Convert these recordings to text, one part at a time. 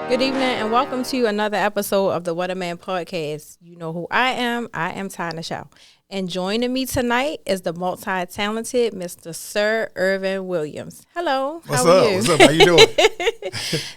Good evening and welcome to another episode of the What a Man podcast. You know who I am. I am Tyna Shaw. And joining me tonight is the multi-talented Mr. Sir Irvin Williams. Hello. What's up? What's up? How you doing?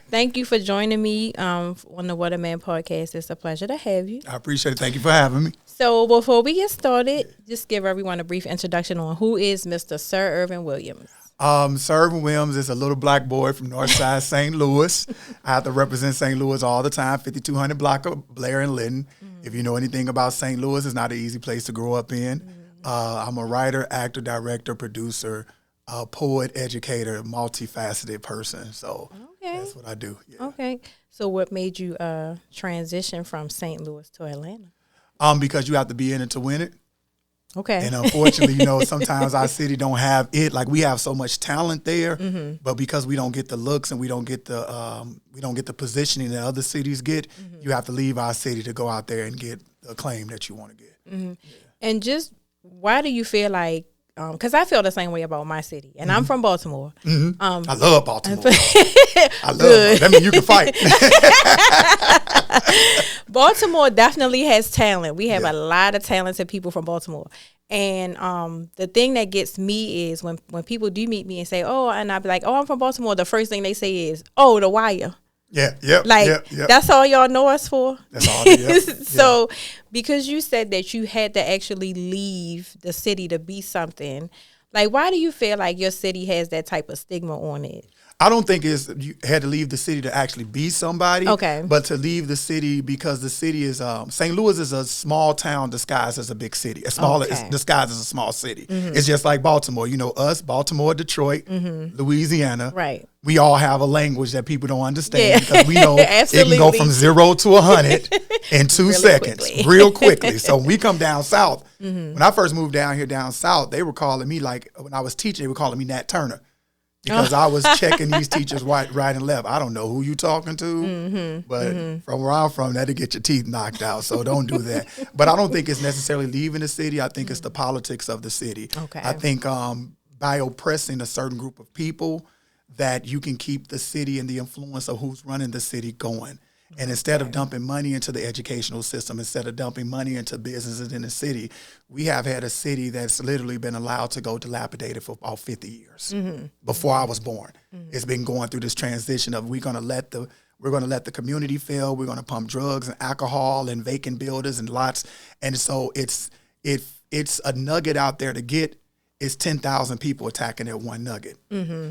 Thank you for joining me on the What a Man podcast. It's a pleasure to have you. I appreciate it. Thank you for having me. So before we get started, just give everyone a brief introduction on who is Mr. Sir Irvin Williams. Sir Irvin Williams is a little black boy from Northside St. Louis. I have to represent St. Louis all the time, 5200 block of Blair and Lytton. If you know anything about St. Louis, it's not an easy place to grow up in. I'm a writer, actor, director, producer, poet, educator, multifaceted person. So that's what I do. Yeah. Okay. So what made you transition from St. Louis to Atlanta? Because you have to be in it to win it. Okay. And unfortunately, sometimes our city don't have it. Like, we have so much talent there, but because we don't get the looks and we don't get the positioning that other cities get, you have to leave our city to go out there and get the acclaim that you want to get. Yeah. And just why do you feel like? Because I feel the same way about my city, and I'm from Baltimore. I love Baltimore. I love it. That means you can fight. Baltimore definitely has talent. We have a lot of talented people from Baltimore. And the thing that gets me is when people do meet me and say, oh, and I be like, oh, I'm from Baltimore, the first thing they say is, oh, The Wire. That's all y'all know us for. That's all. So because you said that you had to actually leave the city to be something, like, why do you feel like your city has that type of stigma on it? I don't think you had to leave the city to actually be somebody. Okay. But to leave the city because the city is St. Louis is a small town disguised as a big city. It's disguised as a small city. It's just like Baltimore. Us, Baltimore, Detroit, Louisiana. Right. We all have a language that people don't understand because we know it can Absolutely. go from 0 to 100 in 2 seconds, real quickly. So when we come down south, when I first moved down here down south, they were calling me, like, when I was teaching, they were calling me Nat Turner. Because I was checking these teachers right and left. I don't know who you talking to, but from where I'm from, that'll get your teeth knocked out. So don't do that. But I don't think it's necessarily leaving the city. I think it's the politics of the city. Okay. I think by oppressing a certain group of people, that you can keep the city and the influence of who's running the city going. And instead of dumping money into the educational system, instead of dumping money into businesses in the city, we have had a city that's literally been allowed to go dilapidated for about 50 years before I was born. It's been going through this transition of we're going to let the community fail. We're going to pump drugs and alcohol and vacant buildings and lots. And so it's a nugget out there to get. It's 10,000 people attacking that one nugget.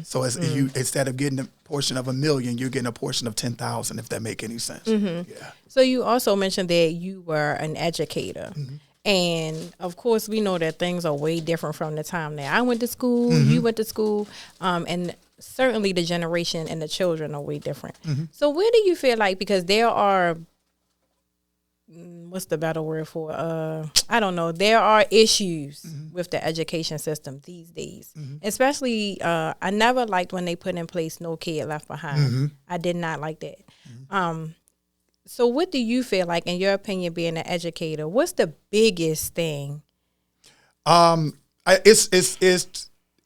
So you instead of getting a portion of 1 million, you're getting a portion of 10,000, if that make any sense. Yeah. So you also mentioned that you were an educator. And, of course, we know that things are way different from the time that I went to school, you went to school, and certainly the generation and the children are way different. So where do you feel like, because there are, what's the better word for, I don't know, there are issues with the education system these days. Especially, I never liked when they put in place No Kid Left Behind. I did not like that. So what do you feel like, in your opinion, being an educator, what's the biggest thing?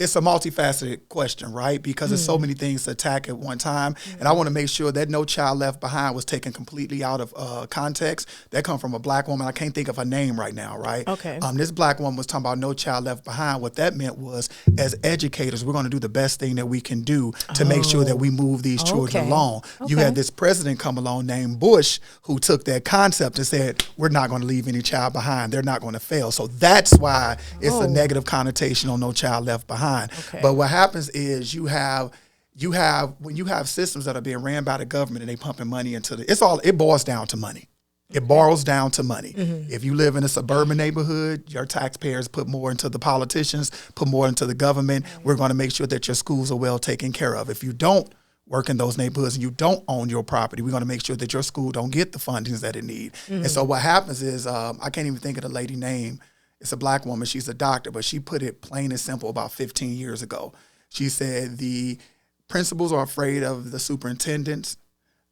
It's a multifaceted question, right? Because there's so many things to attack at one time. And I want to make sure that No Child Left Behind was taken completely out of context. That come from a black woman. I can't think of her name right now, right? Okay. This black woman was talking about No Child Left Behind. What that meant was, as educators, we're going to do the best thing that we can do to make sure that we move these children along. You had this president come along named Bush who took that concept and said, we're not going to leave any child behind. They're not going to fail. So that's why it's a negative connotation on No Child Left Behind. Okay. But what happens is when you have systems that are being ran by the government and they pumping money into it boils down to money. It boils down to money. If you live in a suburban neighborhood, your taxpayers put more into the politicians, put more into the government. We're going to make sure that your schools are well taken care of. If you don't work in those neighborhoods and you don't own your property, we're going to make sure that your school don't get the fundings that it need. And so what happens is, I can't even think of the lady name. It's a black woman. She's a doctor, but she put it plain and simple about 15 years ago. She said the principals are afraid of the superintendents.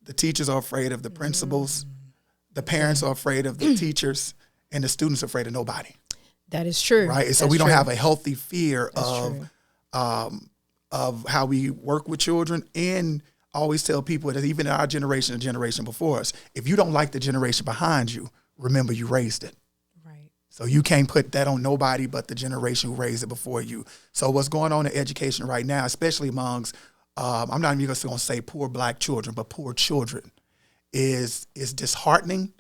The teachers are afraid of the principals. The parents are afraid of the teachers. And the students are afraid of nobody. That is true. Right? And so we don't have a healthy fear of how we work with children and always tell people that even in our generation and generation before us, if you don't like the generation behind you, remember you raised it. Right. So you can't put that on nobody but the generation who raised it before you. So what's going on in education right now, especially amongst, I'm not even going to say poor black children, but poor children, is disheartening.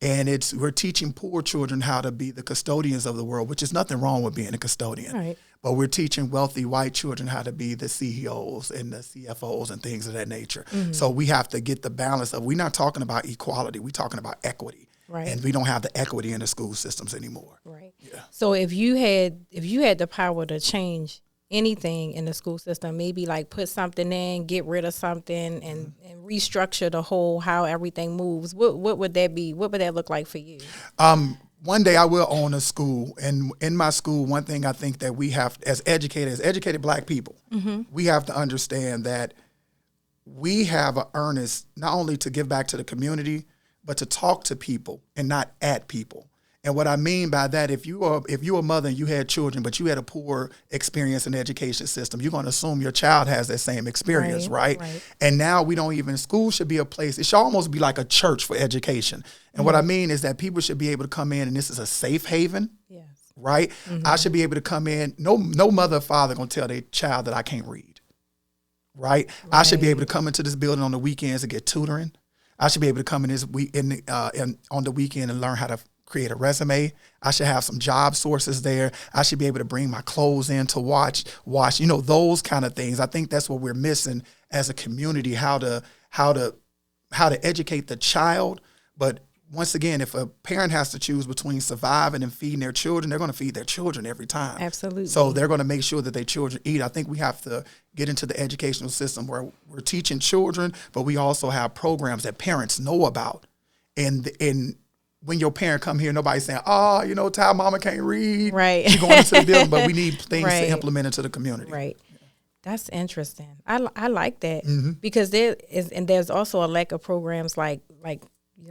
And we're teaching poor children how to be the custodians of the world, which is nothing wrong with being a custodian. Right. But we're teaching wealthy white children how to be the CEOs and the CFOs and things of that nature. Mm-hmm. So we have to get the balance of, we're not talking about equality, we're talking about equity. Right. And we don't have the equity in the school systems anymore. Right. Yeah. So if you had the power to change anything in the school system, maybe like put something in, get rid of something, and restructure the whole how everything moves, what would that be? What would that look like for you? One day I will own a school, and in my school, one thing I think that we have as educated black people, we have to understand that we have an earnest not only to give back to the community, but to talk to people and not at people. And what I mean by that, if you are a mother and you had children, but you had a poor experience in the education system, you're going to assume your child has that same experience, right? And now school should be a place, it should almost be like a church for education. And what I mean is that people should be able to come in, and this is a safe haven, right? I should be able to come in, no mother or father going to tell their child that I can't read, right? I should be able to come into this building on the weekends and get tutoring. I should be able to come in on the weekend and learn how to create a resume. I should have some job sources there. I should be able to bring my clothes in to wash, those kind of things. I think that's what we're missing as a community, how to educate the child. But once again, if a parent has to choose between surviving and feeding their children, they're going to feed their children every time. Absolutely. So they're going to make sure that their children eat. I think we have to get into the educational system where we're teaching children, but we also have programs that parents know about. And when your parent come here, nobody's saying, Ty, mama can't read. Right. She's going into the building, but we need things to implement into the community. Right. That's interesting. I like that because there's also a lack of programs like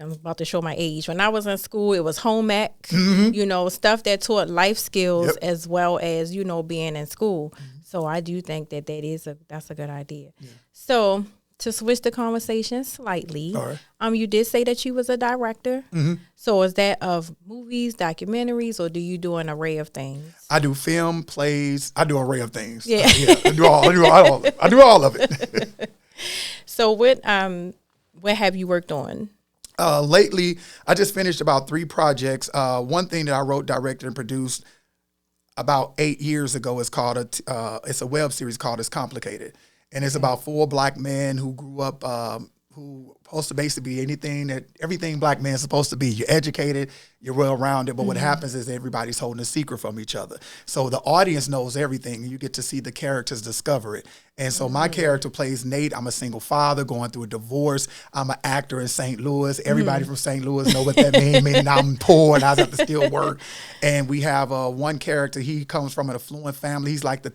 I'm about to show my age. When I was in school, it was home ec, stuff that taught life skills as well as, being in school. So I do think that's a good idea. Yeah. So to switch the conversation slightly, all right. You did say that you was a director. So is that of movies, documentaries, or do you do an array of things? I do film, plays. I do an array of things. Yeah, I do all of it. So what have you worked on? Lately, I just finished about 3 projects. One thing that I wrote, directed, and produced about 8 years ago is called it's a web series called It's Complicated. And it's about 4 black men who grew up, who supposed to basically be everything black men is supposed to be. You're educated, you're well-rounded, but what happens is everybody's holding a secret from each other. So the audience knows everything, and you get to see the characters discover it. And so my character plays Nate. I'm a single father going through a divorce. I'm an actor in St. Louis. Everybody from St. Louis know what that means. Meaning I'm poor and I have to still work. And we have one character. He comes from an affluent family. He's like the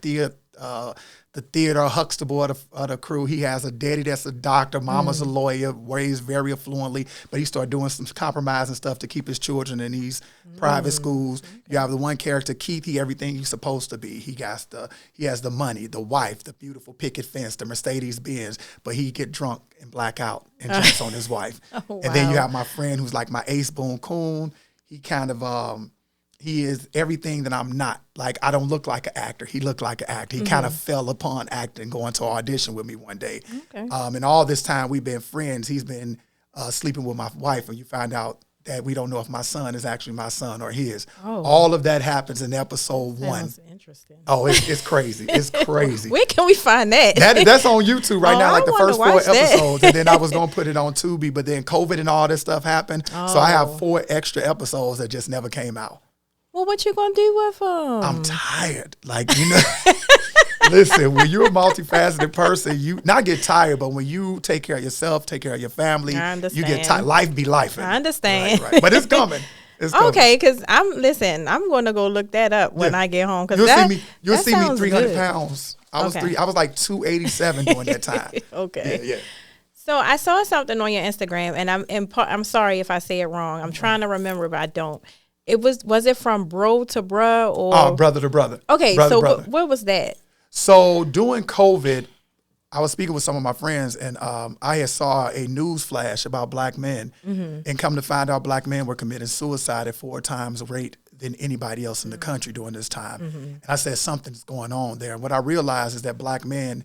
theater Huxtable of the crew. He has a daddy that's a doctor, mama's a lawyer, raised very affluently, but he started doing some compromising stuff to keep his children in these private schools. You have the one character, Keith, he everything he's supposed to be. He has the money, the wife, the beautiful picket fence, the Mercedes Benz, but he get drunk and black out and jumps on his wife. Oh, wow. And then you have my friend who's like my ace boon coon. He kind of he is everything that I'm not. Like, I don't look like an actor. He looked like an actor. He kind of fell upon acting, going to audition with me one day. Okay. And all this time we've been friends. He's been sleeping with my wife, and you find out that we don't know if my son is actually my son or his. Oh. All of that happens in episode 1. That's interesting. Oh, it's crazy. It's crazy. Where can we find that? That's on YouTube right now, like the first 4 episodes. And then I was going to put it on Tubi, but then COVID and all this stuff happened. Oh. So I have 4 extra episodes that just never came out. Well, what you gonna do with them? I'm tired. Listen, when you're a multifaceted person, you not get tired, but when you take care of yourself, take care of your family, you get tired. Life be life. I understand. Right. But it's coming. Okay, because I'm going to go look that up when I get home. You'll see me 300 pounds. I was like 287 during that time. Okay. Yeah. So I saw something on your Instagram, and I'm sorry if I say it wrong. I'm trying to remember, but I don't. Was it from bro to bruh or? Brother to brother. Okay, brother, so brother. What was that? So during COVID, I was speaking with some of my friends, and I had saw a news flash about black men, and come to find out black men were committing suicide at 4 times the rate than anybody else in the country during this time. And I said, something's going on there. And what I realized is that black men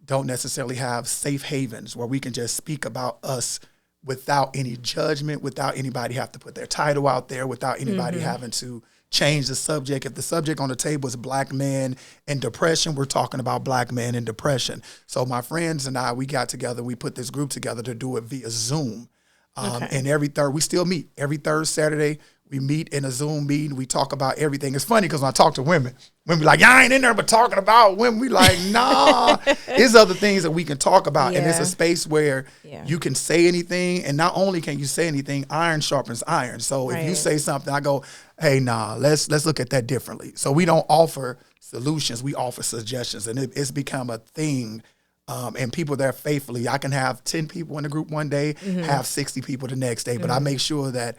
don't necessarily have safe havens where we can just speak about us without any judgment, without anybody have to put their title out there, without anybody having to change the subject. If the subject on the table is black men and depression, we're talking about black men and depression. So my friends and I, we got together, we put this group together to do it via Zoom. And we still meet every third Saturday. We meet in a Zoom meeting. We talk about everything. It's funny because when I talk to women be like, y'all ain't in there but talking about women. We like, nah. There's other things that we can talk about. And it's a space where you can say anything. And not only can you say anything, iron sharpens iron. So if you say something, I go, hey, nah, let's look at that differently. So we don't offer solutions. We offer suggestions. And it's become a thing. And people there faithfully. I can have 10 people in the group one day, have 60 people the next day. But I make sure that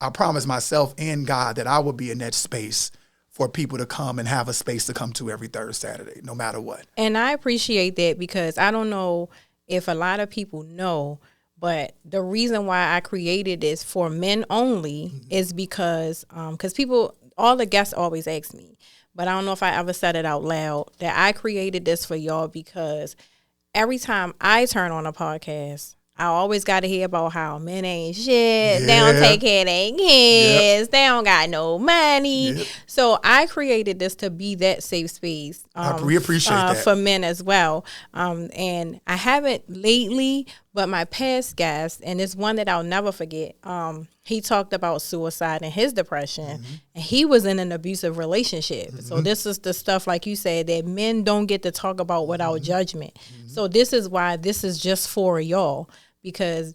I promise myself and God that I will be in that space for people to come and have a space to come to every third Saturday, no matter what. And I appreciate that because I don't know if a lot of people know, but the reason why I created this for men only is because people, all the guests always ask me, but I don't know if I ever said it out loud, that I created this for y'all because every time I turn on a podcast, I always got to hear about how men ain't shit. They don't take care of their kids. They don't got no money. So I created this to be that safe space. We appreciate that. For men as well. And I haven't lately, but my past guest, and it's one that I'll never forget, he talked about suicide and his depression, and he was in an abusive relationship. So this is the stuff, like you said, that men don't get to talk about without judgment. So this is why this is just for y'all, because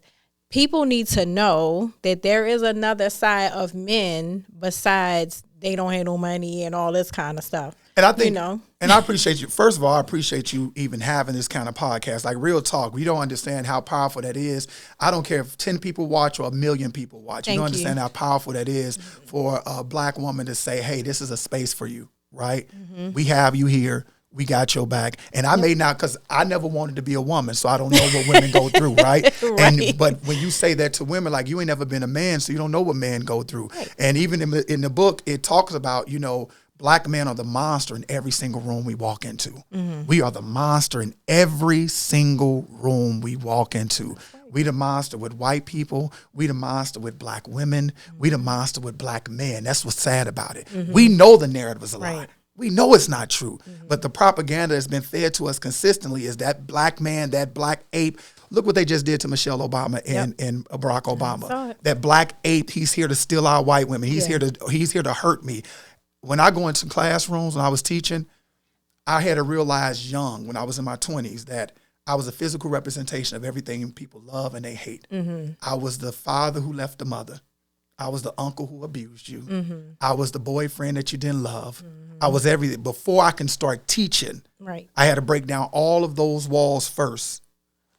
people need to know that there is another side of men besides they don't have no money and all this kind of stuff. And I think, and I appreciate you. First of all, I appreciate you even having this kind of podcast. Like, real talk, we don't understand how powerful that is. I don't care if 10 people watch or 1 million people watch. You don't understand how powerful that is for a black woman to say, hey, this is a space for you, right? We have you here. We got your back. And I may not, because I never wanted to be a woman, so I don't know what women go through, right? But when you say that to women, like, you ain't never been a man, so you don't know what men go through. And even in the book, it talks about, black men are the monster in every single room we walk into. We are the monster in every single room we walk into. We the monster with white people. We the monster with black women. We the monster with black men. That's what's sad about it. We know the narrative is a lie. We know it's not true, but the propaganda that's been fed to us consistently is that black man, that black ape. Look what they just did to Michelle Obama and Barack Obama. That black ape, he's here to steal our white women. He's here to hurt me. When I go into classrooms, when I was teaching, I had to realize young, when I was in my 20s, that I was a physical representation of everything people love and they hate. I was the father who left the mother. I was the uncle who abused you. I was the boyfriend that you didn't love. I was everything. Before I can start teaching, I had to break down all of those walls first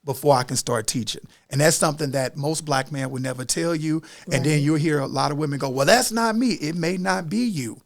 before I can start teaching. And that's something that most black men would never tell you. And then you'll hear a lot of women go, well, that's not me. It may not be you.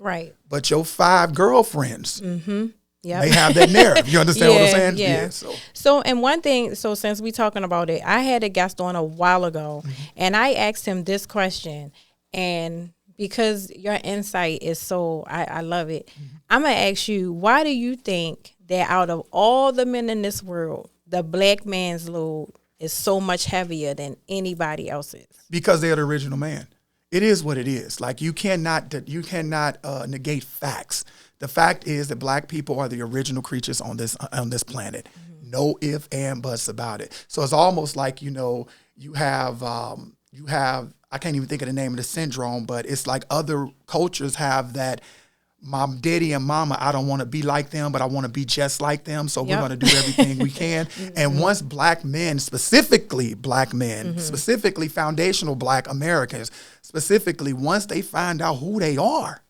But your 5 girlfriends may have that narrative. You understand what I'm saying? So, and one thing, since we talking about it, I had a guest on a while ago, and I asked him this question. And because your insight is so, I love it. I'm going to ask you, why do you think that out of all the men in this world, the black man's load is so much heavier than anybody else's? Because they're the original man. It is what it is. Like, you cannot negate facts. The fact is that black people are the original creatures on this planet. No ifs and buts about it. So it's almost like, you have I can't even think of the name of the syndrome, but it's like other cultures have that. Mom, daddy, and mama, I don't want to be like them, but I want to be just like them. So we're going to do everything we can. And once black men, specifically foundational black Americans, specifically, once they find out who they are,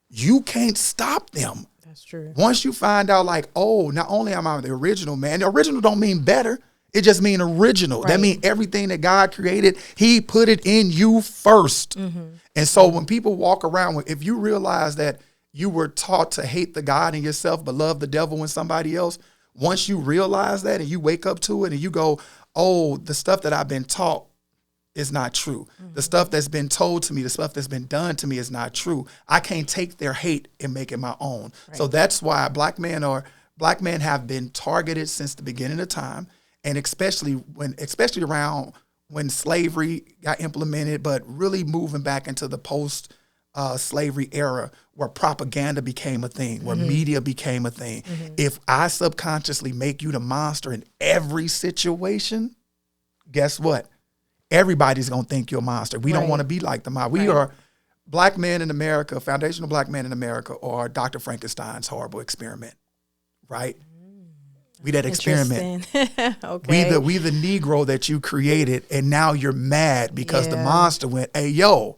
you can't stop them. That's true. Once you find out, like, oh, not only am I the original man, the original don't mean better. It just means original. That means everything that God created, he put it in you first. And so when people walk around, if you realize that you were taught to hate the God in yourself but love the devil in somebody else, once you realize that and you wake up to it and you go, oh, the stuff that I've been taught is not true. The stuff that's been told to me, the stuff that's been done to me is not true. I can't take their hate and make it my own. Right. So that's why black men have been targeted since the beginning of time, and especially around when slavery got implemented, but really moving back into the post slavery era where propaganda became a thing, where media became a thing. If I subconsciously make you the monster in every situation, guess what? Everybody's going to think you're a monster. We don't want to be like the mob. We are black men in America, foundational black men in America, or Dr. Frankenstein's horrible experiment, right? We that experiment. Okay. We the Negro that you created, and now you're mad because the monster went, hey, yo,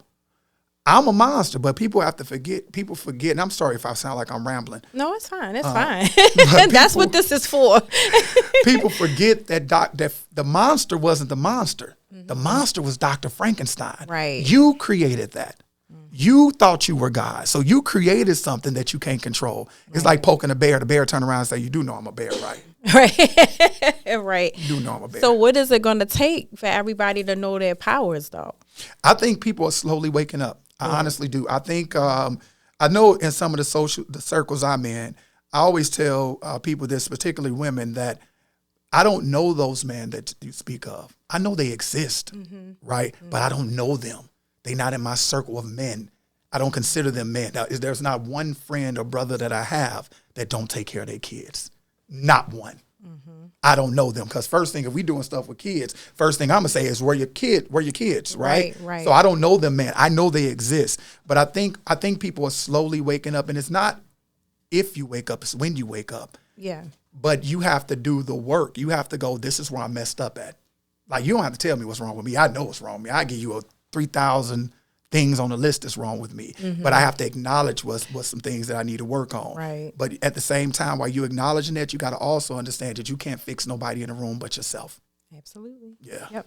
I'm a monster. But people have to forget. People forget, and I'm sorry if I sound like I'm rambling. No, it's fine. It's fine. That's what this is for. People forget that the monster wasn't the monster. The monster was Dr. Frankenstein. Right. You created that. You thought you were God. So you created something that you can't control. It's like poking a bear. The bear turn around and say, you do know I'm a bear, right? Right. You do know I'm a bear. So what is it going to take for everybody to know their powers, though? I think people are slowly waking up. I honestly do. I think, I know in some of the circles I'm in, I always tell people this, particularly women, that I don't know those men that you speak of. I know they exist, right? But I don't know them. They're not in my circle of men. I don't consider them men. Now, there's not one friend or brother that I have that don't take care of their kids. Not one. I don't know them, because first thing, if we doing stuff with kids, first thing I'm gonna say is where your kids, right? Right. So I don't know them, man. I know they exist, but I think people are slowly waking up, and it's not if you wake up, it's when you wake up. Yeah. But you have to do the work. You have to go, this is where I messed up at. Like, you don't have to tell me what's wrong with me. I know what's wrong with me. I give you 3,000 things on the list that's wrong with me. But I have to acknowledge what's some things that I need to work on. Right. But at the same time, while you acknowledging that, you got to also understand that you can't fix nobody in the room but yourself. Absolutely. Yeah. Yep.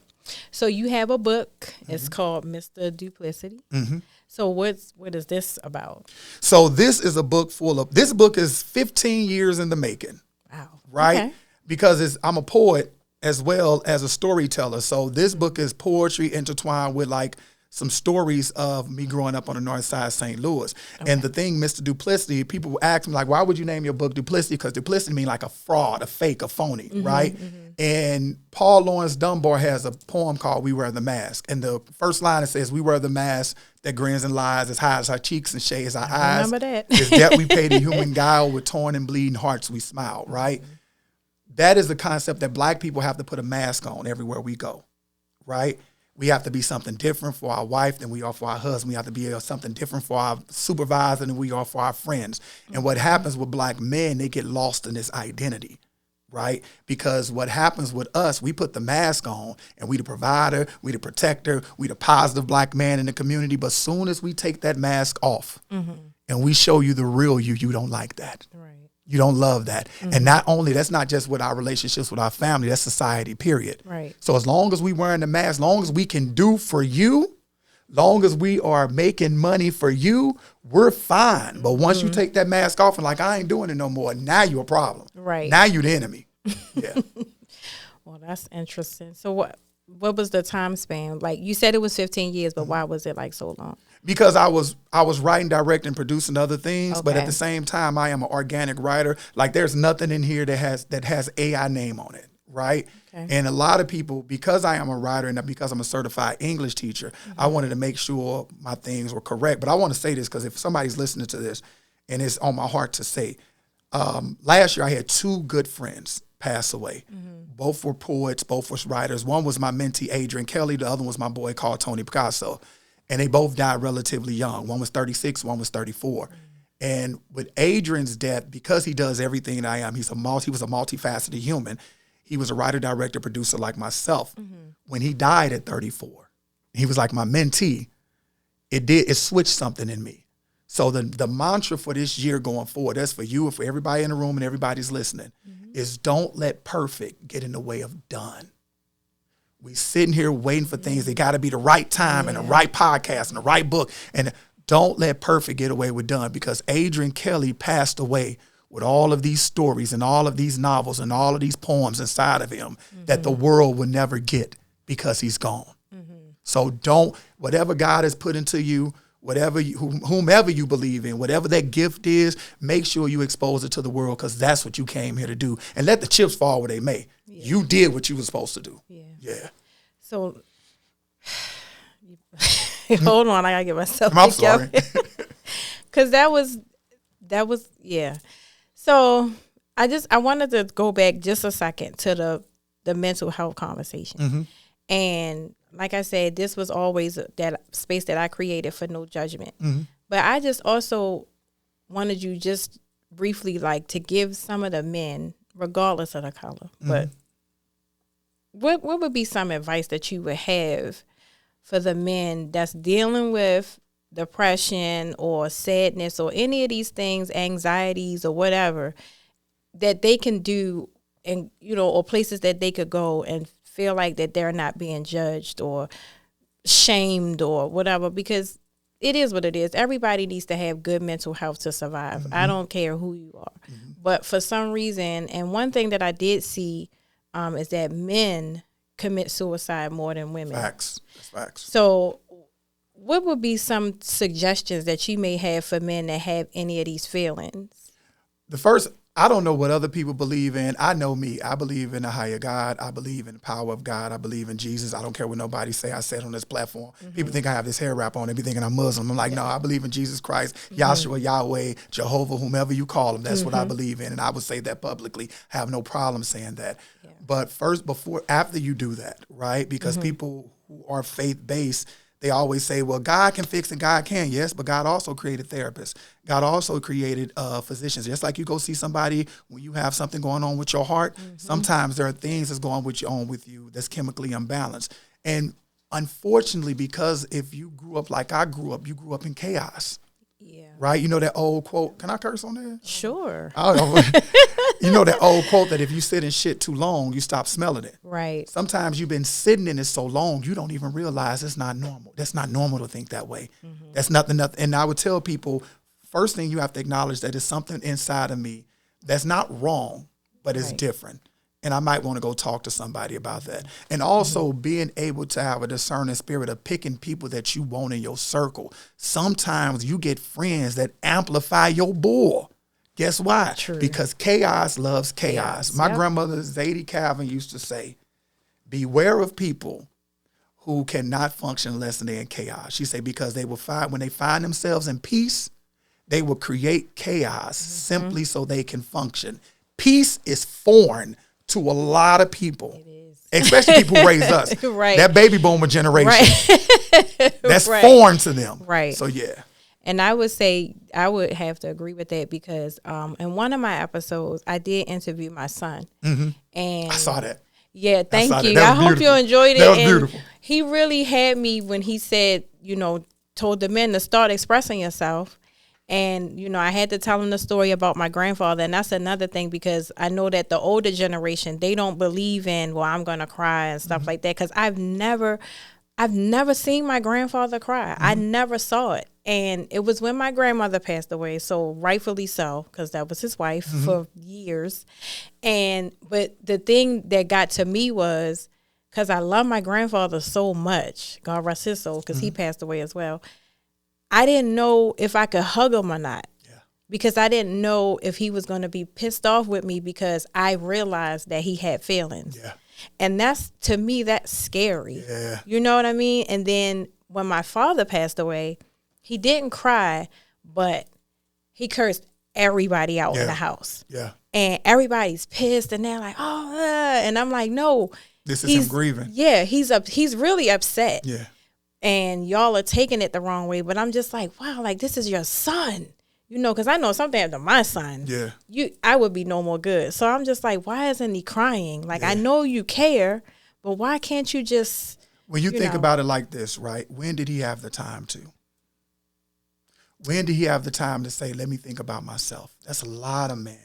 So you have a book. It's called Mr. Duplicity. So what is this about? So this is a book this book is 15 years in the making. Wow. Right? Okay. Because I'm a poet as well as a storyteller. So this book is poetry intertwined with like some stories of me growing up on the north side of St. Louis. Okay. And the thing, Mr. Duplicity, people will ask me, like, why would you name your book Duplicity? Because duplicity means like a fraud, a fake, a phony, right? And Paul Laurence Dunbar has a poem called We Wear the Mask. And the first line, it says, we wear the mask that grins and lies, as high as our cheeks and shades our eyes. Remember that. Is debt we pay to human guile, with torn and bleeding hearts we smile, right? That is the concept that black people have to put a mask on everywhere we go, right? We have to be something different for our wife than we are for our husband. We have to be something different for our supervisor than we are for our friends. And what happens with black men, they get lost in this identity, right? Because what happens with us, we put the mask on and we the provider, we the protector, we the positive black man in the community. But soon as we take that mask off and we show you the real you, you don't like that. Right. You don't love that. And not only, that's not just with our relationships with our family, that's society, period. Right. So as long as we wearing the mask, as long as we can do for you, long as we are making money for you, we're fine. But once you take that mask off and like, I ain't doing it no more, now you're a problem. Right. Now you're the enemy. Yeah. Well, that's interesting. So what was the time span? Like, you said it was 15 years, but why was it like so long? Because I was writing, directing, producing other things, but at the same time, I am an organic writer. Like, there's nothing in here that has AI name on it, right? Okay. And a lot of people, because I am a writer and because I'm a certified English teacher, I wanted to make sure my things were correct. But I want to say this because if somebody's listening to this and it's on my heart to say, last year I had two good friends pass away. Both were poets, both were writers. One was my mentee, Adrian Kelly. The other was my boy called Tony Picasso. And they both died relatively young. One was 36, one was 34. And with Adrian's death, because he does everything I am, he was a multifaceted human. He was a writer, director, producer like myself. When he died at 34, he was like my mentee. It switched something in me. So the mantra for this year going forward, that's for you and for everybody in the room and everybody's listening, is don't let perfect get in the way of done. We sitting here waiting for things. They got to be the right time and the right podcast and the right book. And don't let perfect get away with done, because Adrian Kelly passed away with all of these stories and all of these novels and all of these poems inside of him that the world will never get because he's gone. So whatever God has put into you, whomever you believe in, whatever that gift is, make sure you expose it to the world, because that's what you came here to do. And let the chips fall where they may. Yeah. You did what you were supposed to do. Yeah. So, hold on, I gotta get myself I'm sorry. Because that was, yeah. So I wanted to go back just a second to the mental health conversation. And like I said, this was always that space that I created for no judgment. But I just also wanted you just briefly, like, to give some of the men, regardless of the color, but what would be some advice that you would have for the men that's dealing with depression or sadness or any of these things, anxieties or whatever, that they can do, and, you know, or places that they could go and feel like that they're not being judged or shamed or whatever, because it is what it is. Everybody needs to have good mental health to survive. I don't care who you are. But for some reason, and one thing that I did see is that men commit suicide more than women. Facts. That's facts. So what would be some suggestions that you may have for men that have any of these feelings? The first, I don't know what other people believe in. I know me. I believe in a higher God. I believe in the power of God. I believe in Jesus. I don't care what nobody say. I said on this platform. People think I have this hair wrap on. They be thinking I'm Muslim. I'm like, no, I believe in Jesus Christ, Yahshua, Yahweh, Jehovah, whomever you call him. That's what I believe in. And I would say that publicly. I have no problem saying that. Yeah. But first, after you do that, right? Because people who are faith-based, they always say, well, God can fix and God can. Yes, but God also created therapists. God also created physicians. Just like you go see somebody when you have something going on with your heart, sometimes there are things that's going on with you that's chemically unbalanced. And unfortunately, because if you grew up like I grew up, you grew up in chaos. Yeah. Right? You know that old quote. Can I curse on that? Sure. I don't know. You know that old quote that if you sit in shit too long, you stop smelling it. Right. Sometimes you've been sitting in it so long, you don't even realize it's not normal. That's not normal to think that way. That's nothing. And I would tell people, first thing you have to acknowledge that it's something inside of me that's not wrong, but it's different. And I might want to go talk to somebody about that. And also being able to have a discerning spirit of picking people that you want in your circle. Sometimes you get friends that amplify your bull. Guess why? True. Because chaos loves chaos. My grandmother, Zadie Calvin, used to say, beware of people who cannot function unless they're in chaos. She said, because they will find, when they find themselves in peace, they will create chaos simply so they can function. Peace is foreign to a lot of people. It is. Especially people who raise us. Right. That baby boomer generation. Right. That's foreign to them. Right. So, yeah. And I would say I would have to agree with that because in one of my episodes, I did interview my son. And I saw that. Yeah, thank you. I hope you enjoyed it. That was beautiful. He really had me when he said, you know, told the men to start expressing yourself. And, you know, I had to tell him the story about my grandfather. And that's another thing, because I know that the older generation, they don't believe in, well, I'm going to cry and stuff like that. Because I've never seen my grandfather cry. I never saw it. And it was when my grandmother passed away. So rightfully so, because that was his wife for years. But the thing that got to me was, because I love my grandfather so much, God rest his soul, because he passed away as well. I didn't know if I could hug him or not, because I didn't know if he was going to be pissed off with me, because I realized that he had feelings. Yeah. And that's, to me, that's scary. Yeah. You know what I mean? And then when my father passed away, he didn't cry, but he cursed everybody out in the house. Yeah. And everybody's pissed, and they're like, oh, and I'm like, no. This is him grieving. Yeah, he's really upset. Yeah. And y'all are taking it the wrong way. But I'm just like, wow, like, this is your son. You know, because I know something happened to my son. Yeah. I would be no more good. So I'm just like, why isn't he crying? Like, I know you care, but why can't you just, when you think about it like this, right? When did he have the time to? When did he have the time to say, let me think about myself? That's a lot of men.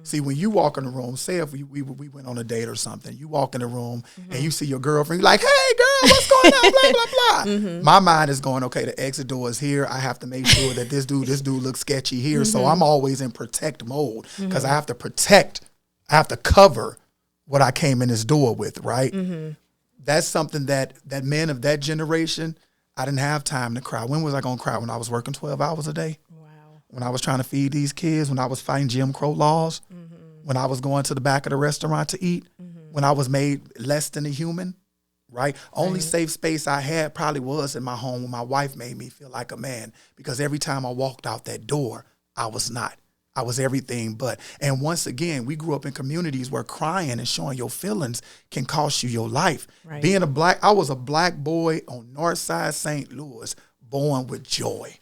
See, when you walk in the room, say if we went on a date or something, you walk in the room and you see your girlfriend, you're like, hey, girl, what's going on, blah, blah, blah. My mind is going, okay, the exit door is here. I have to make sure that this dude looks sketchy here. So I'm always in protect mode because I have to protect, I have to cover what I came in this door with, right? That's something that men of that generation, I didn't have time to cry. When was I going to cry? When I was working 12 hours a day? When I was trying to feed these kids, when I was fighting Jim Crow laws, when I was going to the back of the restaurant to eat, when I was made less than a human, right? Only safe space I had probably was in my home when my wife made me feel like a man, because every time I walked out that door, I was not. I was everything but. And once again, we grew up in communities where crying and showing your feelings can cost you your life. Being I was a black boy on North Side St. Louis, born with joy.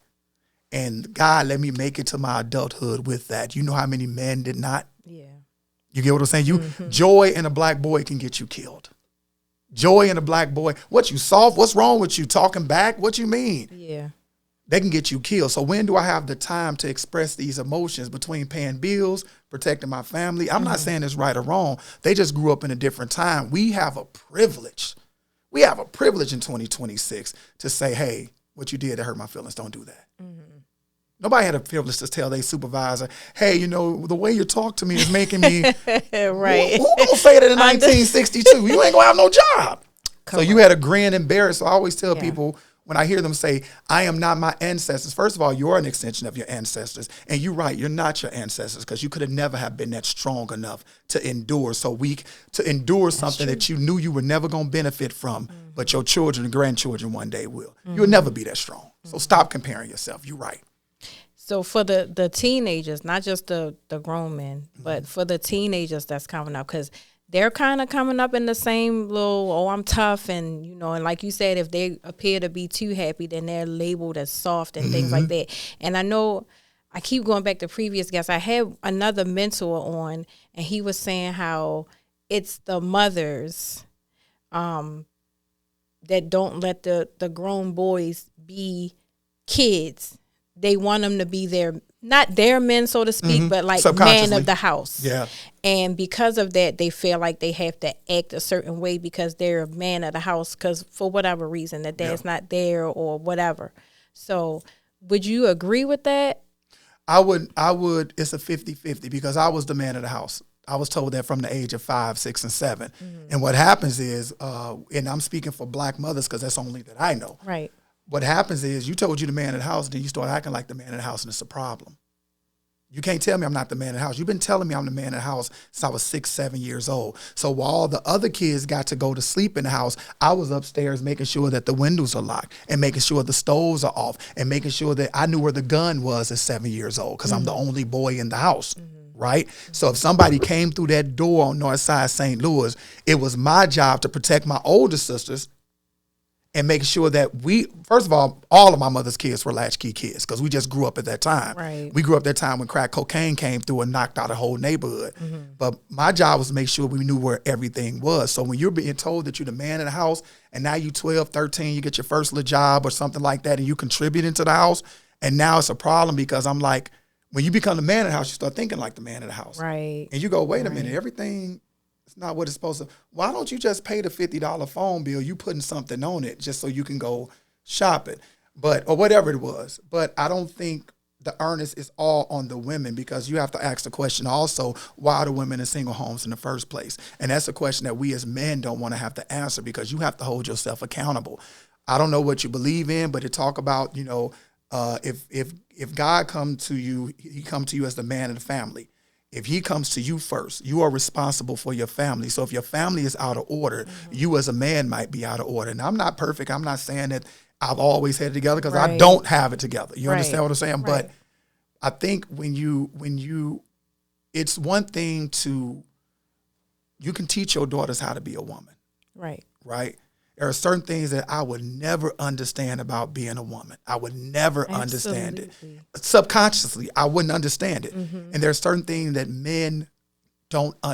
And God let me make it to my adulthood with that. You know how many men did not? Yeah. You get what I'm saying? Joy in a black boy can get you killed. Joy in a black boy. What, you soft? What's wrong with you? Talking back? What you mean? Yeah. They can get you killed. So when do I have the time to express these emotions between paying bills, protecting my family? I'm not saying it's right or wrong. They just grew up in a different time. We have a privilege. We have a privilege in 2026 to say, hey, what you did that hurt my feelings, don't do that. Nobody had a privilege to tell their supervisor, hey, you know, the way you talk to me is making me, right. Who gonna say that in 1962? You ain't gonna have no job. So you had a grin embarrassed. So I always tell people, when I hear them say, I am not my ancestors, first of all, you're an extension of your ancestors. And you're right, you're not your ancestors, because you could have never have been that strong enough to endure something that you knew you were never going to benefit from, but your children and grandchildren one day will. You'll never be that strong. So stop comparing yourself. You're right. So for the teenagers, not just the grown men, but for the teenagers that's coming up, because they're kind of coming up in the same little, oh, I'm tough. And, you know, and like you said, if they appear to be too happy, then they're labeled as soft and things like that. And I know I keep going back to previous guests. I had another mentor on, and he was saying how it's the mothers that don't let the grown boys be kids. They want them to be not their men, so to speak, but like man of the house. Yeah. And because of that, they feel like they have to act a certain way because they're a man of the house, because for whatever reason, that dad's not there or whatever. So would you agree with that? I would. It's a 50-50 because I was the man of the house. I was told that from the age of 5, 6, and 7. And what happens is, and I'm speaking for black mothers because that's only that I know. Right. What happens is you told you the man of the house, then you start acting like the man of the house, and it's a problem. You can't tell me I'm not the man of the house. You've been telling me I'm the man of the house since I was 6, 7 years old. So while all the other kids got to go to sleep in the house, I was upstairs making sure that the windows are locked and making sure the stoves are off and making sure that I knew where the gun was at 7 years old because I'm the only boy in the house. Right? So if somebody came through that door on North Side St. Louis, it was my job to protect my older sisters and make sure that first of all of my mother's kids were latchkey kids because we just grew up at that time. Right. We grew up that time when crack cocaine came through and knocked out a whole neighborhood. But my job was to make sure we knew where everything was. So when you're being told that you're the man in the house and now you 12, 13, you get your first little job or something like that and you contributing to the house, and now it's a problem because I'm like, when you become the man of the house, you start thinking like the man of the house. Right. And you go, wait a minute, everything is not what it's supposed to. Why don't you just pay the $50 phone bill? You putting something on it just so you can go shopping, or whatever it was. But I don't think the earnest is all on the women because you have to ask the question also, why are the women in single homes in the first place? And that's a question that we as men don't want to have to answer because you have to hold yourself accountable. I don't know what you believe in, but to talk about, you know, if God come to you, he come to you as the man of the family. If he comes to you first, you are responsible for your family. So if your family is out of order, you as a man might be out of order. And I'm not perfect. I'm not saying that I've always had it together because I don't have it together. You understand what I'm saying? But I think when you, it's one thing you can teach your daughters how to be a woman. Right. Right. There are certain things that I would never understand about being a woman. I would never understand it. Subconsciously, I wouldn't understand it. And there are certain things that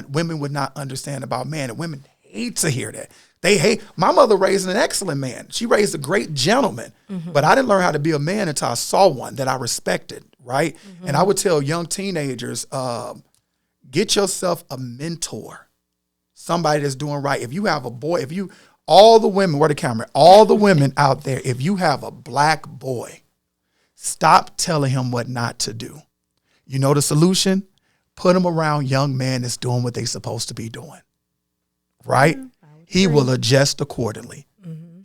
women would not understand about men. And women hate to hear that. They hate. My mother raised an excellent man. She raised a great gentleman. But I didn't learn how to be a man until I saw one that I respected, right? And I would tell young teenagers, Get yourself a mentor, somebody that's doing right. If you have a boy, all the women, where the camera, all the women out there, if you have a black boy, stop telling him what not to do. You know the solution? Put him around young men that's doing what they're supposed to be doing. Right? He will adjust accordingly.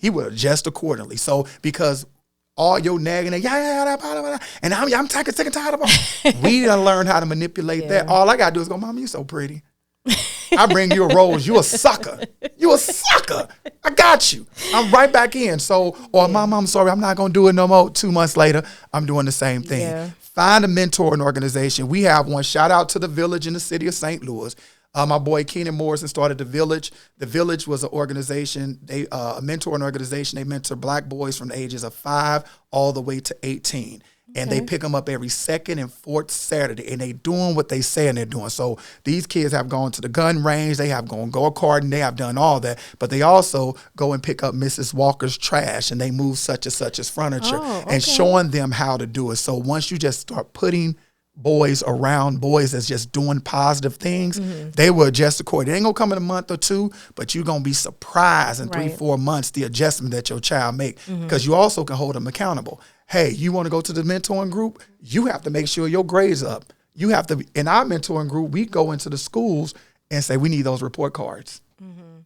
He will adjust accordingly. So because all your nagging and and I'm sick and tired of it. We done learn how to manipulate that. All I gotta do is go, Mama, you so pretty. I bring you a rose. You a sucker. You a sucker. I got you. I'm right back in. So, Mama, I'm sorry. I'm not gonna do it no more. 2 months later, I'm doing the same thing. Yeah. Find a mentoring organization. We have one. Shout out to the Village in the city of St. Louis. My boy Keenan Morrison started the Village. The Village was an organization, a mentoring organization. They mentor black boys from the ages of 5 all the way to 18. And they pick them up every second and fourth Saturday, and they doing what they saying they're doing. So these kids have gone to the gun range, they have gone go-karting, they have done all that, but they also go and pick up Mrs. Walker's trash, and they move such and such as furniture, and showing them how to do it. So once you just start putting boys around boys that's just doing positive things, they will adjust accordingly. It ain't gonna come in a month or two, but you're gonna be surprised in 3-4 months the adjustment that your child make, because you also can hold them accountable. Hey, you want to go to the mentoring group? You have to make sure your grades up. You have to, in our mentoring group, we go into the schools and say, we need those report cards.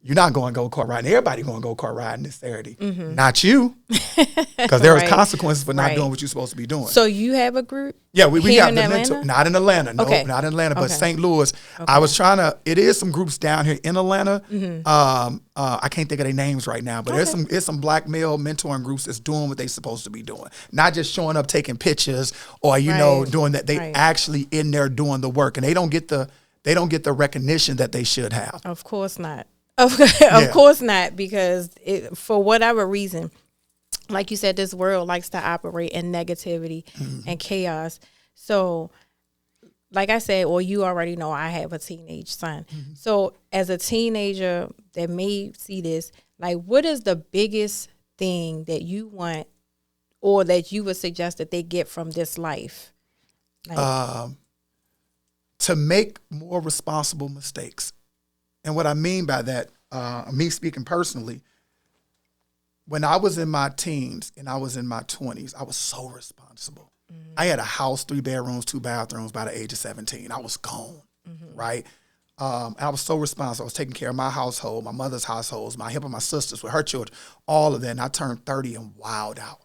You're not going to go kart riding. Everybody going to go kart riding this Saturday. Not you. Because there is consequences for not doing what you're supposed to be doing. So you have a group? Yeah, we have the mentor. Not in Atlanta. No, not in Atlanta, but St. Louis. I was trying to, it is some groups down here in Atlanta. I can't think of their names right now, but there's some black male mentoring groups that's doing what they're supposed to be doing. Not just showing up, taking pictures, or, doing that. They actually in there doing the work, and they don't get the recognition that they should have. Of course not. Of course not, because for whatever reason, like you said, this world likes to operate in negativity and chaos. So, like I said, or you already know, I have a teenage son. So, as a teenager that may see this, like, what is the biggest thing that you want or that you would suggest that they get from this life? Like, to make more responsible mistakes. And what I mean by that, me speaking personally, when I was in my teens and I was in my 20s, I was so responsible. I had a house, 3 bedrooms, 2 bathrooms by the age of 17. I was gone, right? And I was so responsible. I was taking care of my household, my mother's households, helping my sisters with her children, all of that. And I turned 30 and wowed out,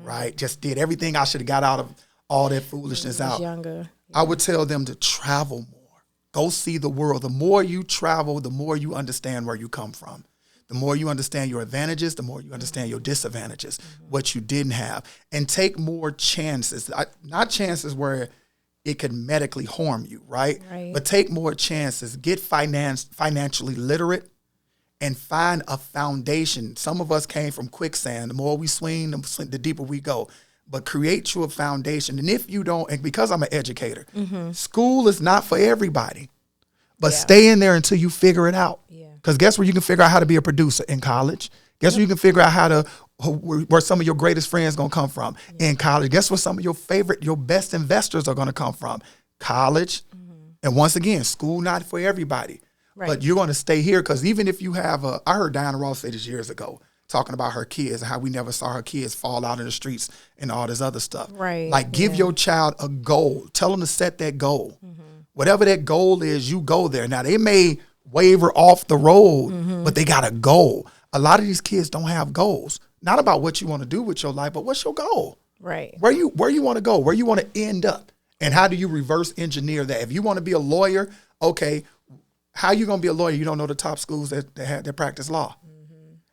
right? Just did everything I should have got out of all that foolishness out. Younger. I would tell them to travel more. Go see the world. The more you travel, the more you understand where you come from. The more you understand your advantages, the more you understand your disadvantages, what you didn't have. And take more chances. Not chances where it could medically harm you, right? But take more chances. Get financially literate and find a foundation. Some of us came from quicksand. The more we swing, the deeper we go. But create you a foundation. And if you don't, and because I'm an educator, school is not for everybody. But stay in there until you figure it out. Because guess where you can figure out how to be a producer? In college. Guess where you can figure out where some of your greatest friends going to come from? In college. Guess where some of your best investors are going to come from? College. And once again, school not for everybody. But you're going to stay here, because even if you have I heard Diana Ross say this years ago, talking about her kids and how we never saw her kids fall out in the streets and all this other stuff. Like, give your child a goal. Tell them to set that goal. Whatever that goal is, you go there. Now, they may waver off the road, but they got a goal. A lot of these kids don't have goals. Not about what you want to do with your life, but what's your goal? Where you want to go, where you want to end up. And how do you reverse engineer that? If you want to be a lawyer, okay, how you going to be a lawyer? You don't know the top schools that practice law.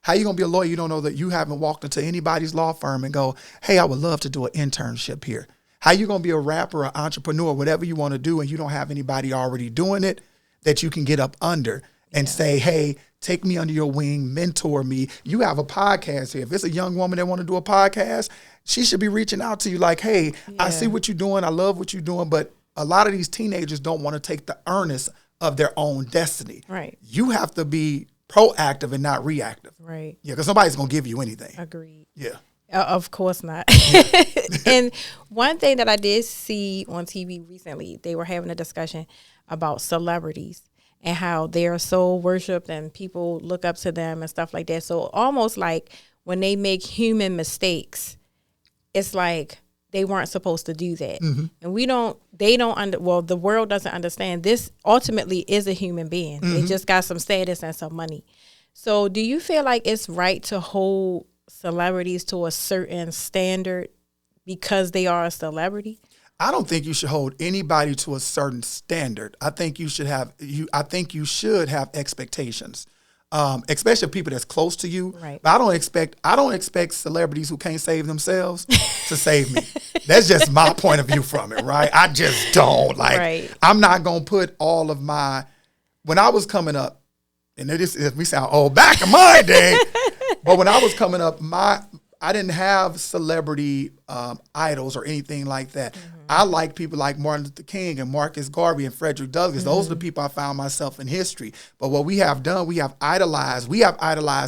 How you going to be a lawyer? You don't know that you haven't walked into anybody's law firm and go, hey, I would love to do an internship here. How you going to be a rapper, an entrepreneur, whatever you want to do, and you don't have anybody already doing it that you can get up under and say, hey, take me under your wing, mentor me. You have a podcast here. If it's a young woman that want to do a podcast, she should be reaching out to you like, hey, I see what you're doing. I love what you're doing. But a lot of these teenagers don't want to take the earnest of their own destiny. You have to be proactive and not reactive. Yeah, because nobody's going to give you anything. Agreed. Yeah. Of course not. And one thing that I did see on TV recently, they were having a discussion about celebrities and how they're so worshipped and people look up to them and stuff like that. So almost like when they make human mistakes, it's like they weren't supposed to do that. And the world doesn't understand this ultimately is a human being. They just got some status and some money. So do you feel like it's right to hold celebrities to a certain standard because they are a celebrity? I don't think you should hold anybody to a certain standard. I think you should have expectations, especially people that's close to you. Right. But I don't expect celebrities who can't save themselves to save me. That's just my point of view from it, right? I just don't I'm not gonna put all of when I was coming up, and we sound old back in my day, but when I was coming up, I didn't have celebrity idols or anything like that. I like people like Martin Luther King and Marcus Garvey and Frederick Douglass. Those are the people I found myself in history. But what we have done, we have idolized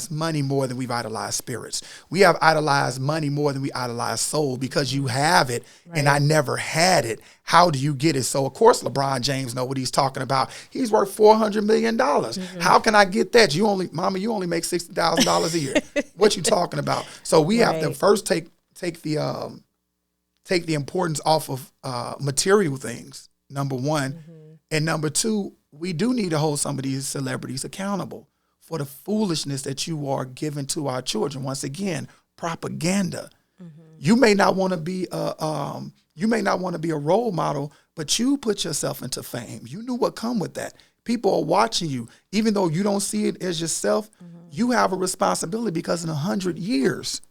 money more than we've idolized spirits. We have idolized money more than we idolize soul because you have it and I never had it. How do you get it? So, of course, LeBron James know what he's talking about. He's worth $400 million. How can I get that? You only make $60,000 a year. What you talking about? So we have to first take the importance off of material things, number one. And number two, we do need to hold some of these celebrities accountable for the foolishness that you are giving to our children. Once again, propaganda. You may not want to be a role model, but you put yourself into fame. You knew what come with that. People are watching you. Even though you don't see it as yourself, you have a responsibility because in 100 years,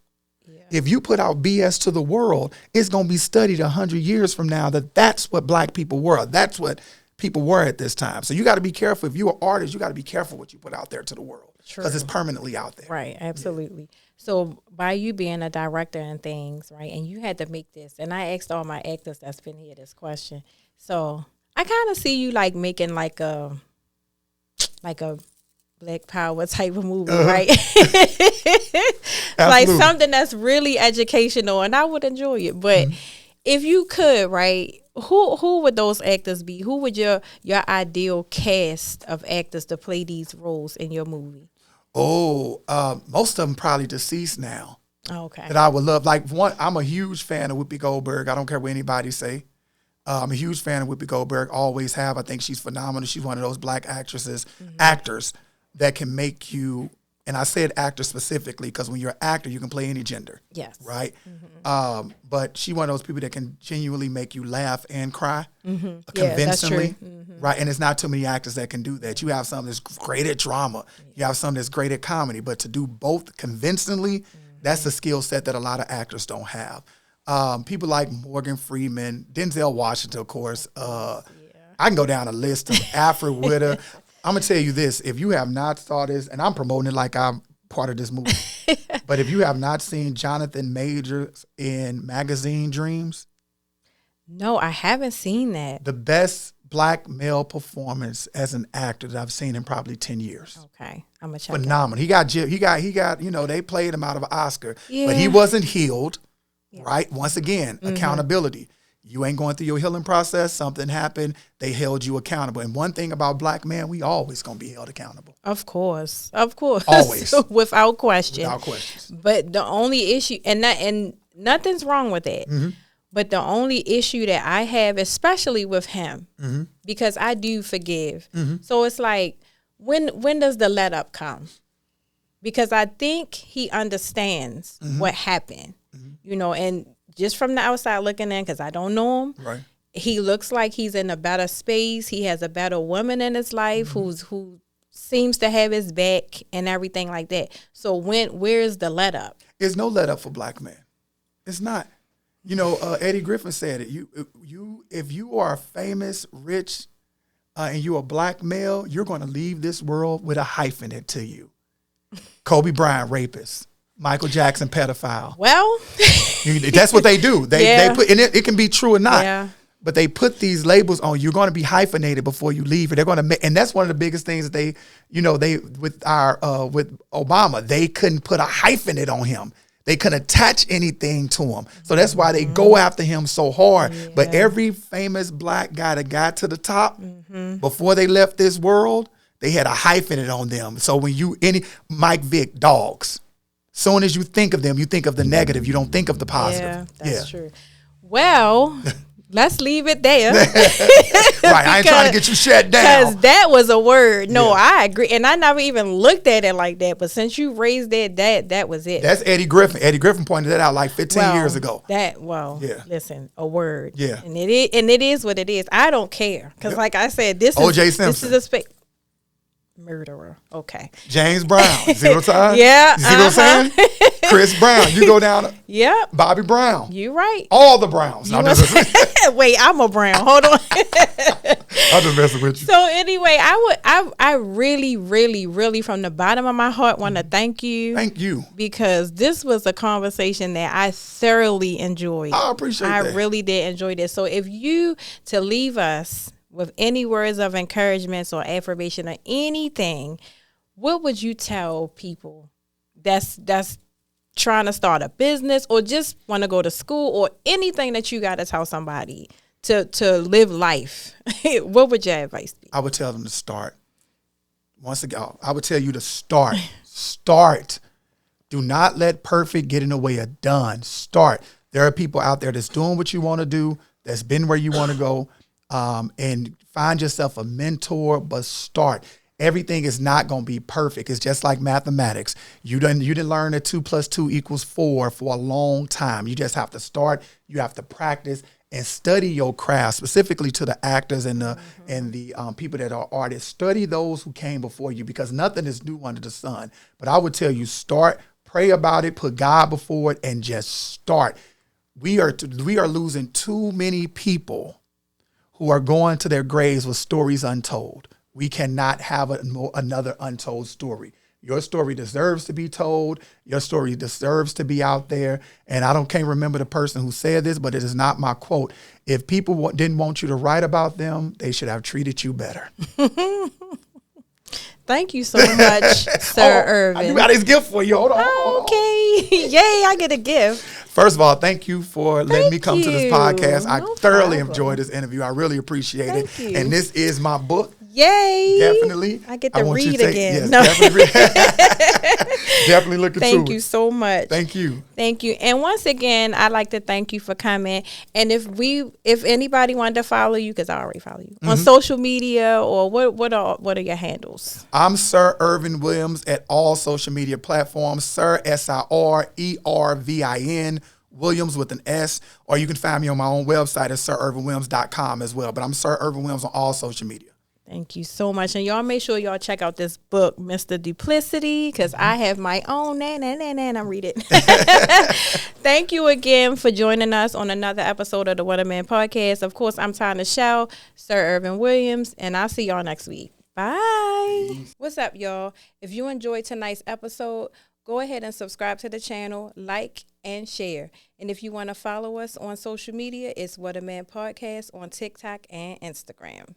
if you put out BS to the world, it's going to be studied 100 years from now that's what black people were. That's what people were at this time. So you got to be careful. If you're an artist, you got to be careful what you put out there to the world because it's permanently out there. Right, absolutely. Yeah. So by you being a director and things, right, and you had to make this, and I asked all my actors that's been here this question. So I kind of see you like making like a Black Power type of movie, right? Like something that's really educational, and I would enjoy it. But if you could, right, who would those actors be? Who would your ideal cast of actors to play these roles in your movie? Oh, most of them probably deceased now. Okay. That I would love. Like one, I'm a huge fan of Whoopi Goldberg. I don't care what anybody say. I'm a huge fan of Whoopi Goldberg. Always have. I think she's phenomenal. She's one of those black actors that can make you, and I said actor specifically because when you're an actor, you can play any gender. Yes. Right? But she's one of those people that can genuinely make you laugh and cry convincingly. Right? And it's not too many actors that can do that. You have some that's great at drama. You have some that's great at comedy. But to do both convincingly, that's a skill set that a lot of actors don't have. People like Morgan Freeman, Denzel Washington, of course. I can go down a list of Alfred Witter. I'm going to tell you this. If you have not saw this, and I'm promoting it like I'm part of this movie, but if you have not seen Jonathan Majors in Magazine Dreams. No, I haven't seen that. The best black male performance as an actor that I've seen in probably 10 years. Okay. I'm going to check Phenomenal. He got, they played him out of an Oscar, but he wasn't healed, right? Once again, accountability. You ain't going through your healing process. Something happened. They held you accountable. And one thing about black men, we always going to be held accountable. Of course. Always. Without question. Without questions. But the only issue, and nothing's wrong with that. But the only issue that I have, especially with him, because I do forgive. So it's like, when does the let up come? Because I think he understands what happened, and just from the outside looking in, because I don't know him, right? He looks like he's in a better space. He has a better woman in his life who seems to have his back and everything like that. So where's the let up? There's no let up for black men. It's not. Eddie Griffin said it. If you are famous, rich, and you're a black male, you're going to leave this world with a hyphen to you. Kobe Bryant, rapist. Michael Jackson, pedophile. Well, that's what they do. They put, and it can be true or not, but they put these labels on. You're going to be hyphenated before you leave. They're going to, and that's one of the biggest things that they with Obama, they couldn't put a hyphenate on him. They couldn't attach anything to him. So that's why they go after him so hard. Yeah. But every famous black guy that got to the top before they left this world, they had a hyphen on them. So when Mike Vick, dogs, soon as you think of them, you think of the negative. You don't think of the positive. Yeah, that's true. Well, let's leave it there. Right, I ain't trying to get you shut down. Because that was a word. No, I agree. And I never even looked at it like that. But since you raised that was it. That's Eddie Griffin. Eddie Griffin pointed that out like 15 years ago. Listen, a word. Yeah. And it is what it is. I don't care. Because like I said, this is a murderer. Okay. James Brown. Zero time? Yeah. You see what I'm saying? Chris Brown. You go down. Yep. Bobby Brown. You right. All the Browns. Wait, I'm a Brown. Hold on. I'm just messing with you. So anyway, I really, really, really from the bottom of my heart want to thank you. Thank you. Because this was a conversation that I thoroughly enjoyed. I appreciate that. I really did enjoy this. So if you to leave us with any words of encouragement or affirmation or anything, what would you tell people that's trying to start a business or just want to go to school or anything that you got to tell somebody to live life? What would your advice be? I would tell them to start. Once again, I would tell you to start. Start. Do not let perfect get in the way of done. Start. There are people out there that's doing what you want to do, that's been where you want to go, and find yourself a mentor, but start. Everything is not going to be perfect. It's just like mathematics. You didn't learn that 2 + 2 = 4 for a long time. You just have to start. You have to practice and study your craft, specifically to the actors and the people that are artists. Study those who came before you, because nothing is new under the sun. But I would tell you, start, pray about it, put God before it, and just start. We are losing too many people who are going to their graves with stories untold. We cannot have another untold story. Your story deserves to be told. Your story deserves to be out there. And can't remember the person who said this, but it is not my quote. If people didn't want you to write about them, they should have treated you better. Thank you so much, Sir Irvin. I got his gift for you. Hold on. Okay. Yay, I get a gift. First of all, thank you for letting me come to this podcast. I thoroughly enjoyed this interview. I really appreciate it. You. And this is my book. Yay. Definitely. I get to read again. Yes, no. Definitely looking to it. Thank you so much. Thank you. Thank you. And once again, I'd like to thank you for coming. And if anybody wanted to follow you, because I already follow you, on social media, or what are your handles? I'm Sir Irvin Williams at all social media platforms. Sir, SIRERVIN, Williams with an S. Or you can find me on my own website at SirIrvinWilliams.com as well. But I'm Sir Irvin Williams on all social media. Thank you so much. And y'all make sure y'all check out this book, Mr. Duplicity, because I have my own. I'm reading it. Thank you again for joining us on another episode of the What a Man Podcast. Of course, I'm Tana Shell, Sir Irvin Williams, and I'll see y'all next week. Bye. Peace. What's up, y'all? If you enjoyed tonight's episode, go ahead and subscribe to the channel, like, and share. And if you want to follow us on social media, it's What a Man Podcast on TikTok and Instagram.